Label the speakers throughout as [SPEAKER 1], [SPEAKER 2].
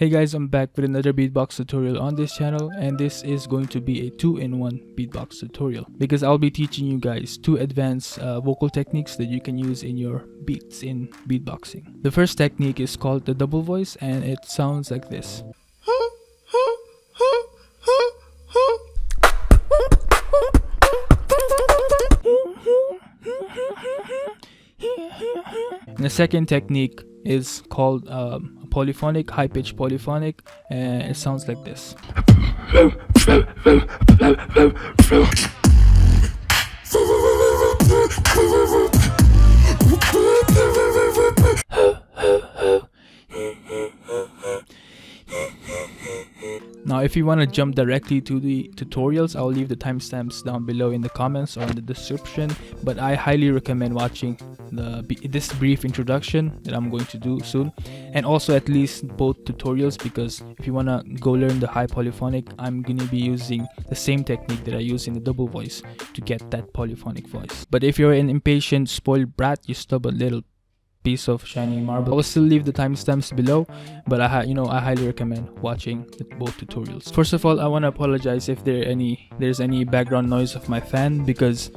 [SPEAKER 1] Hey guys, I'm back with another beatbox tutorial on this channel, and this is going to be a 2-in-1 beatbox tutorial because I'll be teaching you guys 2 advanced vocal techniques that you can use in your beats in beatboxing. The first technique is called the double voice, and it sounds like this. And the second technique is called polyphonic, high-pitched polyphonic, and it sounds like this. Now, if you want to jump directly to the tutorials, I'll leave the timestamps down below in the comments or in the description, but I highly recommend watching this brief introduction that I'm going to do soon, and also at least both tutorials, because if you want to go learn the high polyphonic, I'm going to be using the same technique that I use in the double voice to get that polyphonic voice. But if you're an impatient, spoiled brat, you stubborn little piece of shining marble, I will still leave the timestamps below, but I highly recommend watching both tutorials. First of all, I want to apologize if there's any background noise of my fan, because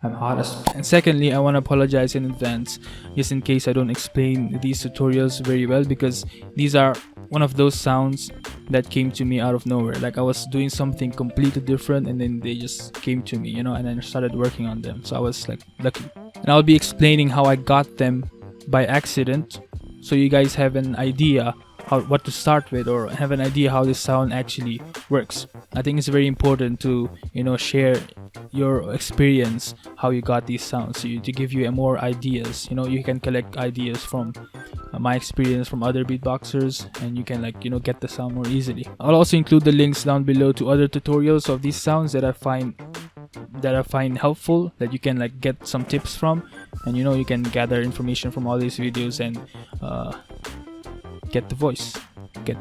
[SPEAKER 1] I'm hot as f. And secondly, I want to apologize in advance just in case I don't explain these tutorials very well, because these are one of those sounds that came to me out of nowhere. Like I was doing something completely different and then they just came to me, and then I started working on them. So I was like lucky. And I'll be explaining how I got them by accident, so you guys have an idea what to start with, or have an idea how this sound actually works. I think it's very important to share your experience, how you got these sounds, to give you more ideas. You can collect ideas from my experience from other beatboxers, and you can get the sound more easily. I'll also include the links down below to other tutorials of these sounds that I find helpful, that you can get some tips from, and you can gather information from all these videos and get the voice, get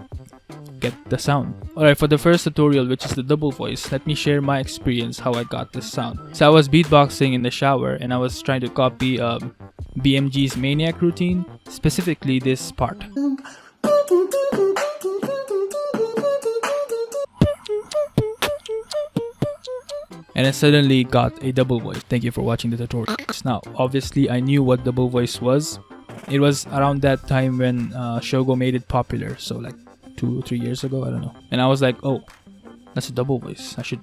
[SPEAKER 1] the sound. Alright, for the first tutorial, which is the double voice, let me share my experience how I got this sound. So I was beatboxing in the shower and I was trying to copy BMG's Maniac routine, specifically this part. And I suddenly got a double voice. Thank you for watching the tutorial. Now, obviously, I knew what double voice was. It was around that time when Showgo made it popular. So like 2 or 3 years ago, I don't know. And I was like, oh, that's a double voice. I should,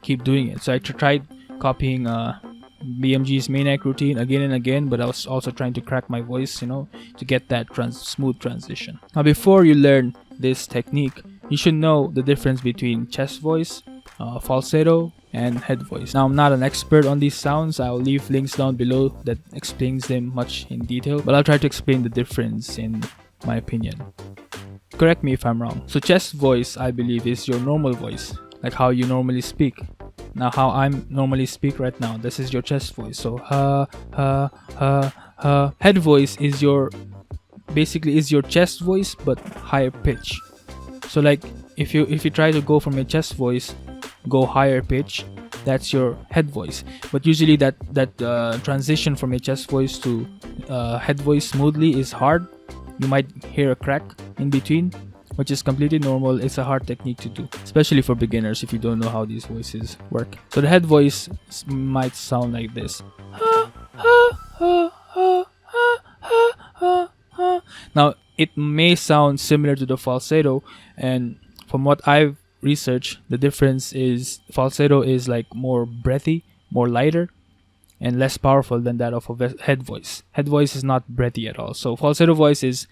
[SPEAKER 1] keep doing it. So I tried copying BMG's Maniac routine again and again, but I was also trying to crack my voice, to get that smooth transition. Now, before you learn this technique, you should know the difference between chest voice, falsetto, and head voice. Now, I'm not an expert on these sounds. I'll leave links down below that explains them much in detail, but I'll try to explain the difference in my opinion. Correct me if I'm wrong. So chest voice, I believe, is your normal voice, like how you normally speak. Now, how I'm normally speak right now, this is your chest voice. So head voice is basically your chest voice but higher pitch. So like if you try to go from your chest voice, go higher pitch, that's your head voice. But usually that transition from your chest voice to head voice smoothly is hard. You might hear a crack in between, which is completely normal. It's a hard technique to do, especially for beginners if you don't know how these voices work. So the head voice might sound like this. Now, it may sound similar to the falsetto, and from what I've researched, the difference is falsetto is like more breathy, more lighter, and less powerful than that of a head voice. Head voice is not breathy at all. So falsetto voice is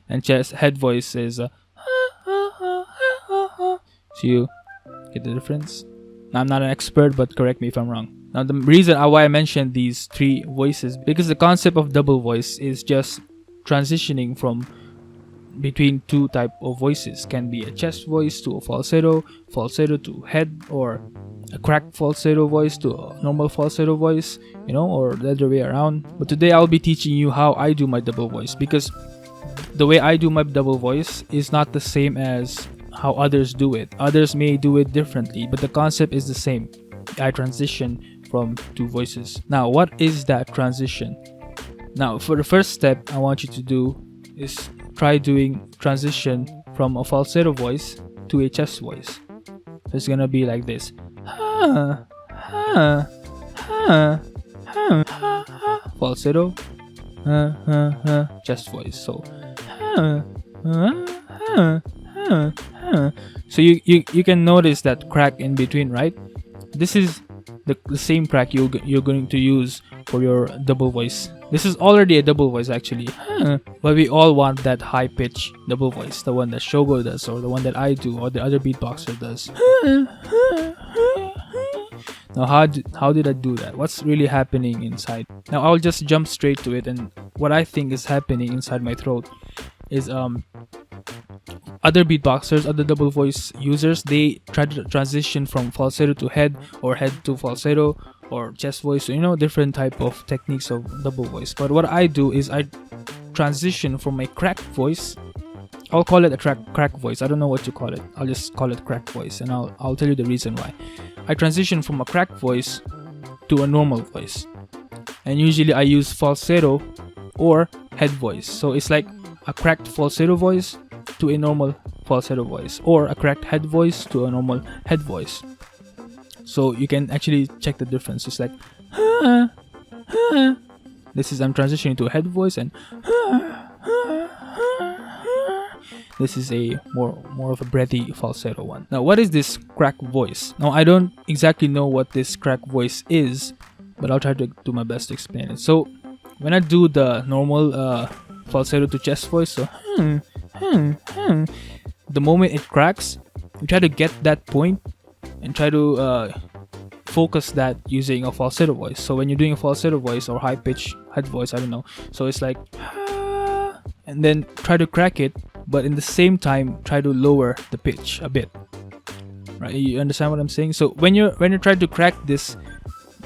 [SPEAKER 1] and head voice is so you get the difference? Now, I'm not an expert, but correct me if I'm wrong. Now, the reason why I mentioned these 3 voices, because the concept of double voice is just transitioning from between 2 type of voices. Can be a chest voice to a falsetto, falsetto to head, or a cracked falsetto voice to a normal falsetto voice, or the other way around. But today I'll be teaching you how I do my double voice, because the way I do my double voice is not the same as how others do it. Others may do it differently, but the concept is the same. I transition from 2 voices. Now, what is that transition? Now for the first step I want you to do is try doing transition from a falsetto voice to a chest voice. So it's gonna be like this. Falsetto, chest voice. So you can notice that crack in between, right? This is the same crack you're going to use for your double voice. This is already a double voice actually, but we all want that high pitch double voice, the one that Showgo does, or the one that I do, or the other beatboxer does. Now how did I do that? What's really happening inside? Now I'll just jump straight to it, and what I think is happening inside my throat is other beatboxers, other double voice users, they try to transition from falsetto to head, or head to falsetto, or chest voice, so, you know, different type of techniques of double voice. But what I do is I transition from a cracked voice. I'll call it a crack voice. I don't know what to call it. I'll just call it crack voice, and I'll tell you the reason why. I transition from a cracked voice to a normal voice, and usually I use falsetto or head voice. So it's like a cracked falsetto voice to a normal falsetto voice, or a cracked head voice to a normal head voice. So you can actually check the difference. It's like this is I'm transitioning to a head voice, and this is a more of a breathy falsetto one. Now what is this crack voice? Now I don't exactly know what this crack voice is, but I'll try to do my best to explain it. So when I do the normal falsetto to chest voice, so the moment it cracks, you try to get that point and try to focus that using a falsetto voice. So when you're doing a falsetto voice or high pitch head voice, I don't know, so it's like, and then try to crack it, but in the same time try to lower the pitch a bit, right? You understand what I'm saying? So when you're trying to crack this,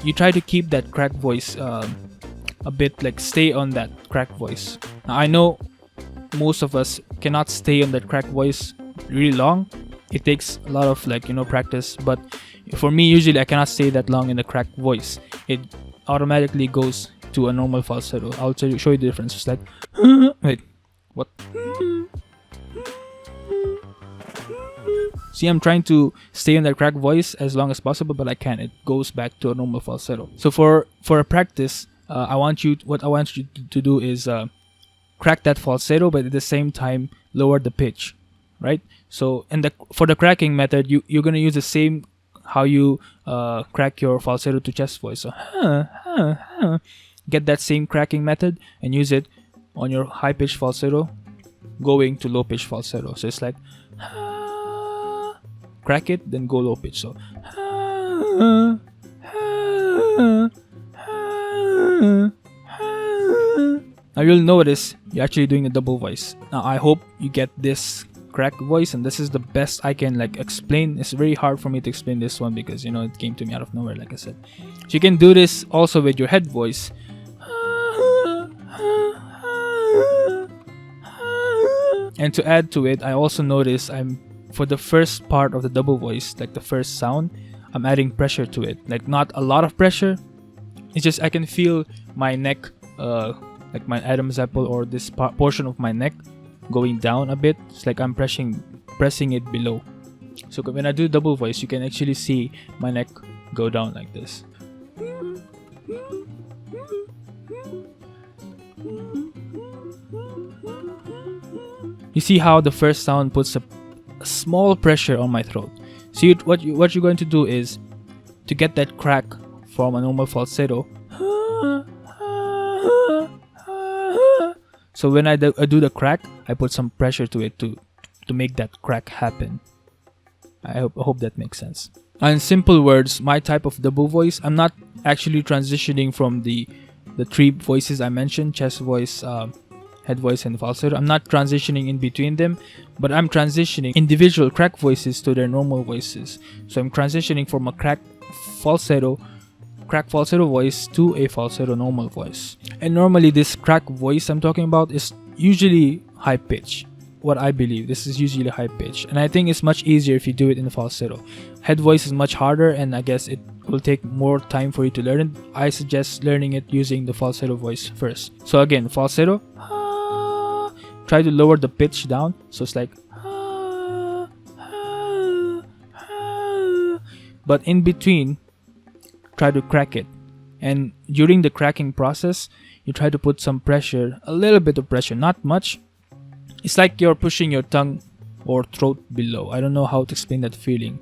[SPEAKER 1] you try to keep that crack voice a bit, like stay on that crack voice. Now I know most of us cannot stay on that crack voice really long. It takes a lot of, like, you know, practice, but for me usually I cannot stay that long in the crack voice. It automatically goes to a normal falsetto. I'll show you the difference. It's like wait, what? See, I'm trying to stay in that crack voice as long as possible, but I can't. It goes back to a normal falsetto. So for a practice, what I want you to do is crack that falsetto, but at the same time lower the pitch, right? So for the cracking method, you're gonna use the same how you crack your falsetto to chest voice. So get that same cracking method and use it on your high pitch falsetto going to low pitch falsetto. So it's like crack it, then go low pitch. So now you'll notice you're actually doing a double voice. Now I hope you get this crack voice, and this is the best I can like explain. It's very hard for me to explain this one because, you know, it came to me out of nowhere, like I said. So you can do this also with your head voice. And to add to it, I also notice for the first part of the double voice, like the first sound, I'm adding pressure to it. Like not a lot of pressure. It's just I can feel my neck, like my Adam's apple, or this portion of my neck going down a bit. It's like I'm pressing it below. So when I do double voice, you can actually see my neck go down like this. You see how the first sound puts a small pressure on my throat. So what you're going to do is to get that crack from a normal falsetto. So when I do the crack, I put some pressure to it to make that crack happen. I hope that makes sense. In simple words, my type of double voice, I'm not actually transitioning from the three voices I mentioned: chest voice, head voice, and falsetto. I'm not transitioning in between them, but I'm transitioning individual crack voices to their normal voices. So I'm transitioning from a crack falsetto voice to a falsetto normal voice. And normally this crack voice I'm talking about is usually high pitch. What I believe, this is usually high pitch, and I think it's much easier if you do it in the falsetto. Head voice is much harder, and I guess it will take more time for you to learn it, I suggest learning it using the falsetto voice first. So again, falsetto, try to lower the pitch down, so it's like, but in between, try to crack it. And during the cracking process, you try to put some pressure, a little bit of pressure, not much. It's like you're pushing your tongue or throat below. I don't know how to explain that feeling.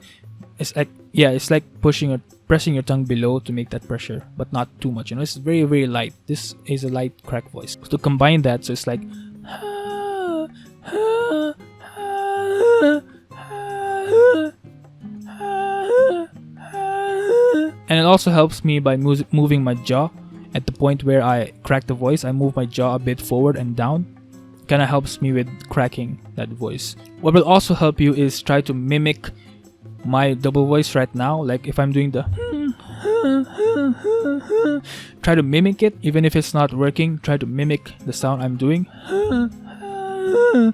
[SPEAKER 1] It's like, yeah, it's like pushing or pressing your tongue below to make that pressure, but not too much. You know, it's very, very light. This is a light crack voice. So to combine that, so it's like, and it also helps me by moving my jaw at the point where I crack the voice. I move my jaw a bit forward and down. Kind of helps me with cracking that voice. What will also help you is try to mimic my double voice right now. Like if I'm doing the try to mimic it, even if it's not working. Try to mimic the sound I'm doing, and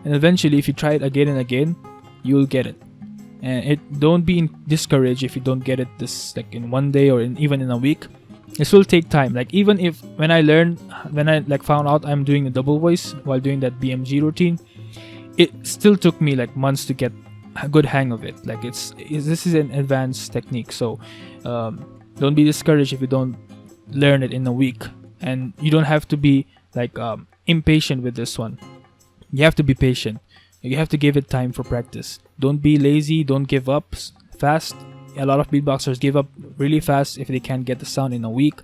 [SPEAKER 1] eventually if you try it again and again, you'll get it. And don't be discouraged if you don't get it this like in one day or even in a week. This will take time. Like even if when I like found out I'm doing a double voice while doing that BMG routine, it still took me like months to get a good hang of it. Like this is an advanced technique, so don't be discouraged if you don't learn it in a week. And you don't have to be like impatient with this one. You have to be patient. You have to give it time for practice. Don't be lazy. Don't give up fast. A lot of beatboxers give up really fast if they can't get the sound in a week,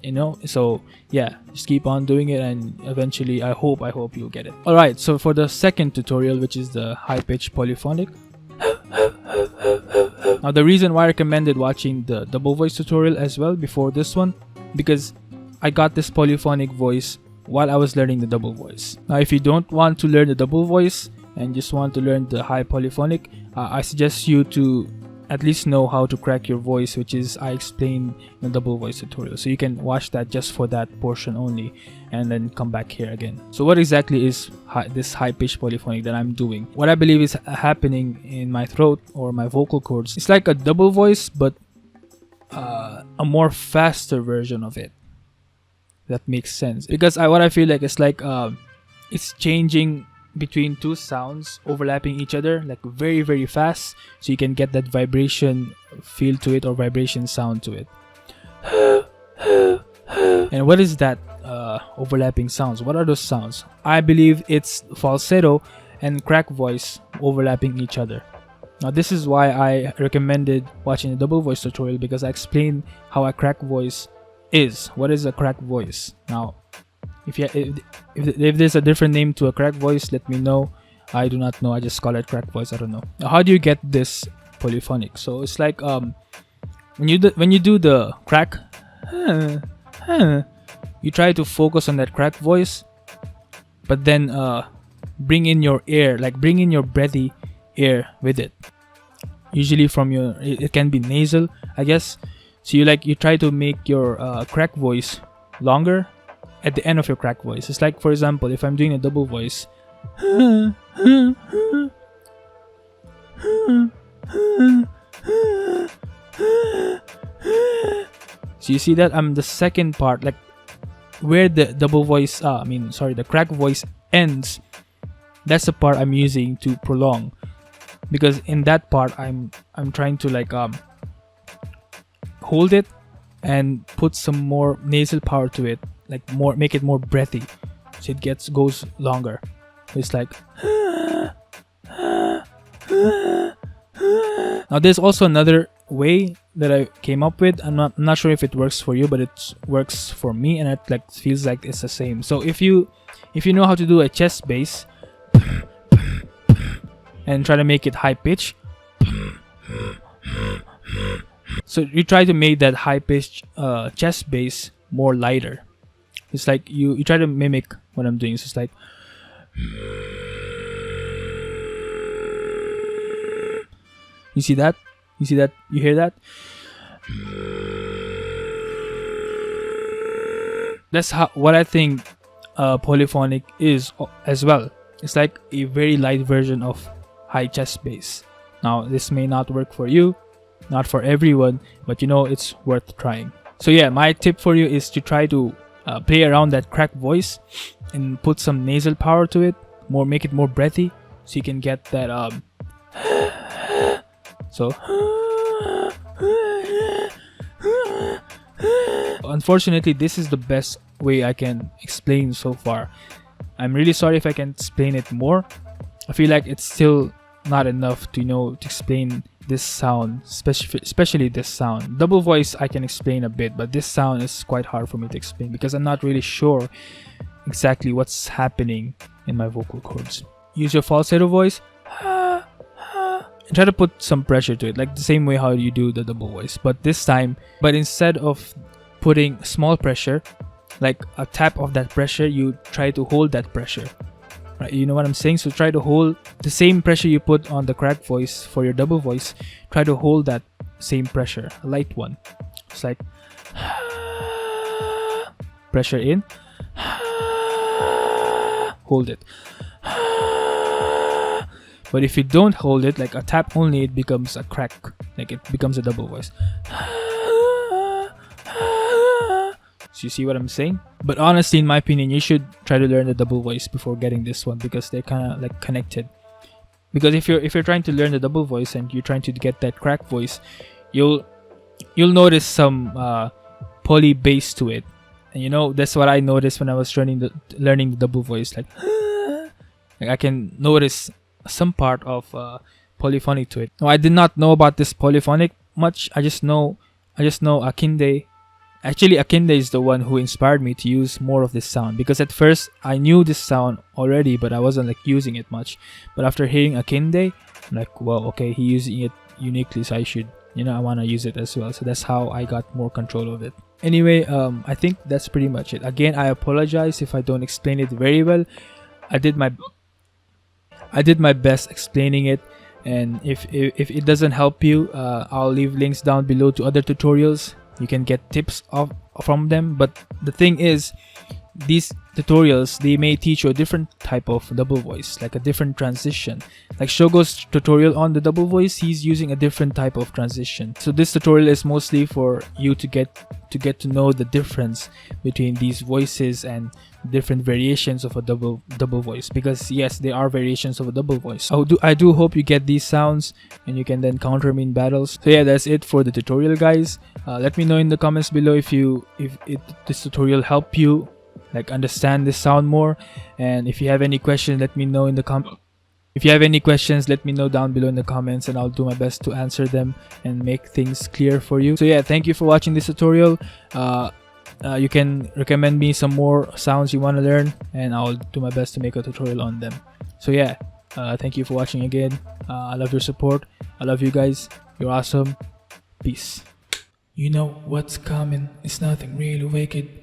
[SPEAKER 1] you know. So yeah, just keep on doing it, and eventually I hope you'll get it. All right, so for the second tutorial, which is the high pitch polyphonic. Now the reason why I recommended watching the double voice tutorial as well before this one, because I got this polyphonic voice while I was learning the double voice. Now if you don't want to learn the double voice and just want to learn the high polyphonic, I suggest you to at least know how to crack your voice, which is I explained in the double voice tutorial. So you can watch that just for that portion only and then come back here again. So what exactly is this high pitch polyphonic that I'm doing? What I believe is happening in my throat or my vocal cords, it's like a double voice but a more faster version of it. That makes sense, because what I feel like it's like it's changing between two sounds overlapping each other like very, very fast, so you can get that vibration feel to it or vibration sound to it. And what is that overlapping sounds? What are those sounds? I believe it's falsetto and crack voice overlapping each other. Now this is why I recommended watching the double voice tutorial, because I explained how a crack voice is. What is a crack voice? Now if there's a different name to a crack voice, let me know. I do not know. I just call it crack voice. I don't know. Now, how do you get this polyphonic? So it's like when you do the crack, you try to focus on that crack voice, but then bring in your air, like bring in your breathy air with it. Usually from your, it can be nasal, I guess. So you try to make your crack voice longer at the end of your crack voice. It's like, for example, if I'm doing a double voice, so you see that I'm the second part, like where the double voice, the crack voice ends. That's the part I'm using to prolong, because in that part I'm trying to like hold it and put some more nasal power to it, like make it more breathy, so it goes longer. It's like now there's also another way that I came up with. I'm not sure if it works for you, but it works for me, and it like feels like it's the same. So if you know how to do a chest bass and try to make it high pitch, so you try to make that high pitched chest bass more lighter. It's like you try to mimic what I'm doing. So it's like you see that? You hear that? That's what I think polyphonic is as well. It's like a very light version of high chest bass. Now this may not work for you, not for everyone, but you know, it's worth trying. So yeah, my tip for you is to try to play around that cracked voice and put some nasal power to it, make it more breathy, so you can get that so unfortunately, this is the best way I can explain so far. I'm really sorry if I can explain it more. I feel like it's still not enough to, you know, to explain this sound, especially this sound. Double voice I can explain a bit, but this sound is quite hard for me to explain because I'm not really sure exactly what's happening in my vocal cords. Use your falsetto voice and try to put some pressure to it, like the same way how you do the double voice, but instead of putting small pressure, like a tap of that pressure, you try to hold that pressure, right? You know what I'm saying? So try to hold the same pressure you put on the cracked voice for your double voice. Try to hold that same pressure, a light one. It's like pressure in, hold it. But if you don't hold it, like a tap only, it becomes a crack, like it becomes a double voice. So you see what I'm saying? But honestly, in my opinion, you should try to learn the double voice before getting this one, because they're kind of like connected. Because if you're trying to learn the double voice and you're trying to get that crack voice, you'll notice some poly bass to it. And you know, that's what I noticed when I was learning the double voice. Like I can notice some part of polyphonic to it. No, I did not know about this polyphonic much. I just know Akinde. Actually, Akinde is the one who inspired me to use more of this sound, because at first I knew this sound already, but I wasn't like using it much. But after hearing Akinde, I'm like, well, okay, he's using it uniquely, so I should, you know, I want to use it as well. So that's how I got more control of it. Anyway, I think that's pretty much it. Again, I apologize if I don't explain it very well. I did my best explaining it, and if it doesn't help you, I'll leave links down below to other tutorials. You can get tips from them. But the thing is, these tutorials, they may teach you a different type of double voice, like a different transition. Like Showgo's tutorial on the double voice, he's using a different type of transition. So this tutorial is mostly for you to get to know the difference between these voices and different variations of a double voice, because yes, there are variations of a double voice. I do hope you get these sounds and you can then counter me in battles. So yeah, that's it for the tutorial, guys. Let me know in the comments below if this tutorial helped you like understand this sound more, and if you have any questions, let me know in the If you have any questions, let me know down below in the comments, and I'll do my best to answer them and make things clear for you. So yeah, thank you for watching this tutorial. You can recommend me some more sounds you want to learn, and I'll do my best to make a tutorial on them. So yeah, thank you for watching again. I love your support. I love you guys. You're awesome. Peace. You know what's coming. It's nothing really wicked.